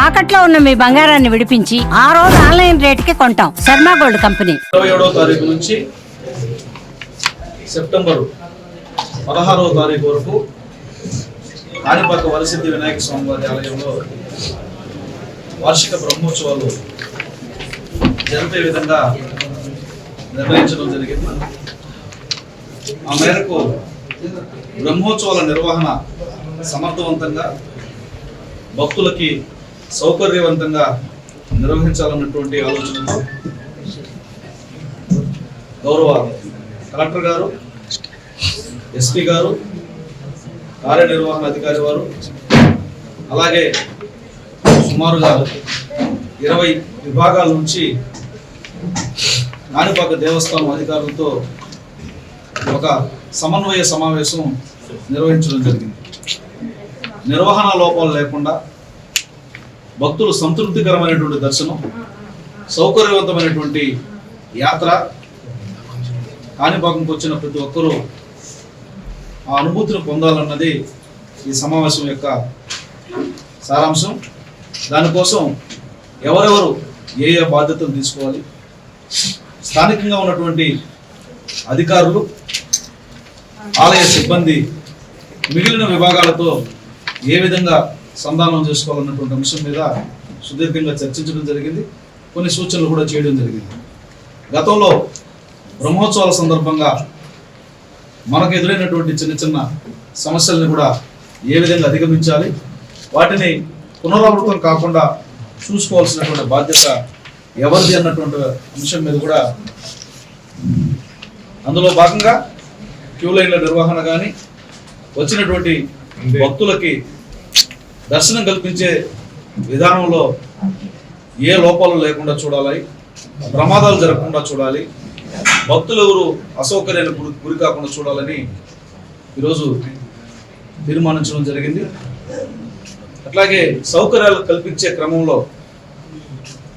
తాకట్లో ఉన్న మీ బంగారాన్ని విడిపించి ఆ రోజు ఆన్లైన్ రేటుకి కొంటాం. Sharma gold company. 27వ తారీఖు నుంచి సెప్టెంబర్ 16వ తారీఖు వరకు కాణిపాక వరసిద్ధి వినాయక స్వామి వారి ఆలయంలో వార్షిక బ్రహ్మోత్సవాలు జరిపే విధంగా నిర్ణయించడం జరిగింది. ఆ మేరకు బ్రహ్మోత్సవాల నిర్వహణ సమర్థవంతంగా భక్తులకి సౌకర్యవంతంగా నిర్వహించాలన్నటువంటి ఆలోచనతో గౌరవ కలెక్టర్ గారు, ఎస్పీ గారు, కార్యనిర్వహణ అధికారి వారు, అలాగే సుమారుగా 20 విభాగాల నుంచి కాణిపాక దేవస్థానం అధికారులతో ఒక సమన్వయ సమావేశం నిర్వహించడం జరిగింది. నిర్వహణ లోపాలు లేకుండా భక్తులు సంతృప్తికరమైనటువంటి దర్శనం, సౌకర్యవంతమైనటువంటి యాత్ర, కాణిపాకంకి వచ్చిన ప్రతి ఒక్కరూ ఆ అనుభూతిని పొందాలన్నది ఈ సమావేశం యొక్క సారాంశం. దానికోసం ఎవరెవరు ఏ ఏ బాధ్యతలు తీసుకోవాలి, స్థానికంగా ఉన్నటువంటి అధికారులు, ఆలయ సిబ్బంది మిగిలిన విభాగాలతో ఏ విధంగా సంధానం చేసుకోవాలన్నటువంటి అంశం మీద సుదీర్ఘంగా చర్చించడం జరిగింది. కొన్ని సూచనలు కూడా చేయడం జరిగింది. గతంలో బ్రహ్మోత్సవాల సందర్భంగా మనకు ఎదురైనటువంటి చిన్న చిన్న సమస్యలను కూడా ఏ విధంగా అధిగమించాలి, వాటిని పునరావృతం కాకుండా చూసుకోవాల్సినటువంటి బాధ్యత ఎవరిది అన్నటువంటి అంశం మీద కూడా అందులో భాగంగా క్యూ లైన్ల నిర్వహణ కానీ, వచ్చినటువంటి భక్తులకి దర్శనం కల్పించే విధానంలో ఏ లోపాలు లేకుండా చూడాలి, ప్రమాదాలు జరగకుండా చూడాలి, భక్తులు ఎవరు అసౌకర్యాలకు గురి కాకుండా చూడాలని ఈరోజు తీర్మానించడం జరిగింది. అట్లాగే సౌకర్యాలు కల్పించే క్రమంలో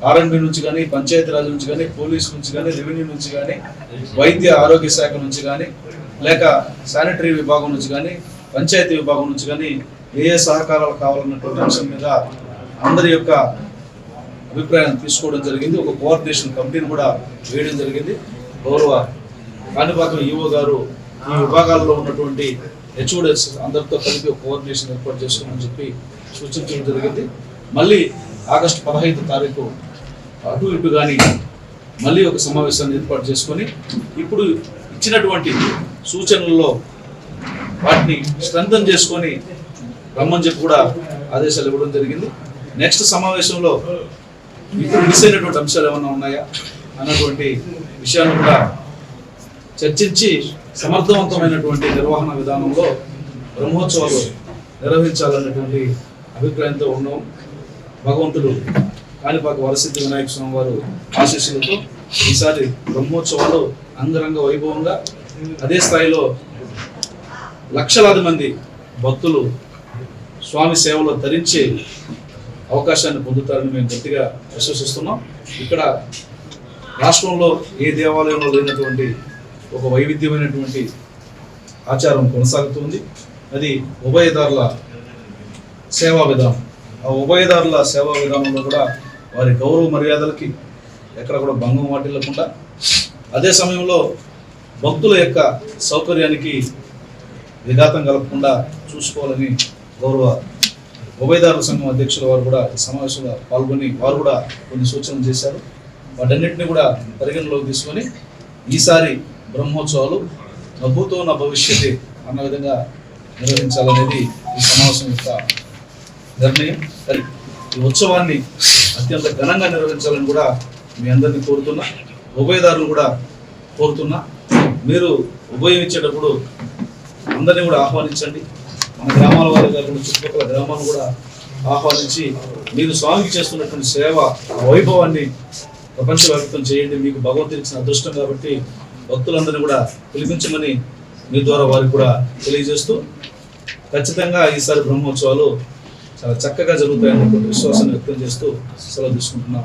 ఆర్ఎండ్బి నుంచి కానీ, పంచాయతీరాజ్ నుంచి కానీ, పోలీస్ నుంచి కానీ, రెవెన్యూ నుంచి కానీ, వైద్య ఆరోగ్య శాఖ నుంచి కానీ, లేక శానిటరీ విభాగం నుంచి కానీ, పంచాయతీ విభాగం నుంచి కానీ ఏ ఏ సహకారాలు కావాలన్నటువంటి అంశం మీద అందరి యొక్క అభిప్రాయం తీసుకోవడం జరిగింది. ఒక కోఆర్డినేషన్ కమిటీని కూడా వేయడం జరిగింది. గౌరవ కాణిపాకం ఈఓ గారు ఈ విభాగాల్లో ఉన్నటువంటి హెచ్ఓడిస్ అందరితో కలిపి ఒక కోఆర్డినేషన్ ఏర్పాటు చేసుకోమని చెప్పి సూచించడం జరిగింది. మళ్ళీ ఆగస్టు 15వ తారీఖు అటు ఇటు కానీ మళ్ళీ ఒక సమావేశాన్ని ఏర్పాటు చేసుకొని ఇప్పుడు ఇచ్చినటువంటి సూచనల్లో వాటిని స్ట్రెంథన్ చేసుకొని రమ్మని చెప్పి కూడా ఆదేశాలు ఇవ్వడం జరిగింది. నెక్స్ట్ సమావేశంలో ఇప్పుడు మిస్ అయినటువంటి అంశాలు ఏమైనా ఉన్నాయా అన్నటువంటి విషయాన్ని కూడా చర్చించి సమర్థవంతమైనటువంటి నిర్వహణ విధానంలో బ్రహ్మోత్సవాలు నిర్వహించాలన్నటువంటి అభిప్రాయంతో ఉన్నాం. భగవంతుడు కాణిపాక వరసిద్ధి వినాయక స్వామి వారు ఆశీస్సులతో ఈసారి బ్రహ్మోత్సవాలు అంగరంగ వైభవంగా, అదే స్థాయిలో లక్షలాది మంది భక్తులు స్వామి సేవలో ధరించే అవకాశాన్ని పొందుతారని మేము గట్టిగా విశ్వసిస్తున్నాం. ఇక్కడ రాష్ట్రంలో ఏ దేవాలయంలో లేనటువంటి ఒక వైవిధ్యమైనటువంటి ఆచారం కొనసాగుతుంది. అది ఉభయదారుల సేవా విధానం. ఆ ఉభయదారుల సేవా విధానంలో కూడా వారి గౌరవ మర్యాదలకి ఎక్కడ కూడా భంగం వాటిల్లకుండా, అదే సమయంలో భక్తుల యొక్క సౌకర్యానికి విఘాతం కలగకుండా చూసుకోవాలని గౌరవ ఉభయదారుల సంఘం అధ్యక్షుల వారు కూడా సమావేశంలో పాల్గొని వారు కూడా కొన్ని సూచనలు చేశారు. వాటన్నింటినీ కూడా పరిగణలోకి తీసుకొని ఈసారి బ్రహ్మోత్సవాలు నభూతో నా భవిష్యతే అన్న విధంగా నిర్వహించాలనేది ఈ సమావేశం యొక్క నిర్ణయం. ఈ ఉత్సవాన్ని అత్యంత ఘనంగా నిర్వహించాలని కూడా మీ అందరినీ కోరుతున్నా, ఉభయదారులు కూడా కోరుతున్నా. మీరు ఉభయం ఇచ్చేటప్పుడు అందరినీ కూడా ఆహ్వానించండి. మన గ్రామాల వారి కాకుండా చుట్టుపక్కల గ్రామాలను కూడా ఆహ్వానించి మీరు స్వామికి చేస్తున్నటువంటి సేవ వైభవాన్ని ప్రపంచవ్యాప్తం చేయండి. మీకు భగవంతుడు ఇచ్చిన అదృష్టం కాబట్టి భక్తులందరినీ కూడా పిలిపించమని మీ ద్వారా వారికి కూడా తెలియజేస్తూ, ఖచ్చితంగా ఈసారి బ్రహ్మోత్సవాలు చాలా చక్కగా జరుగుతాయన్నటువంటి విశ్వాసాన్ని వ్యక్తం చేస్తూ సెలవు తీసుకుంటున్నాం.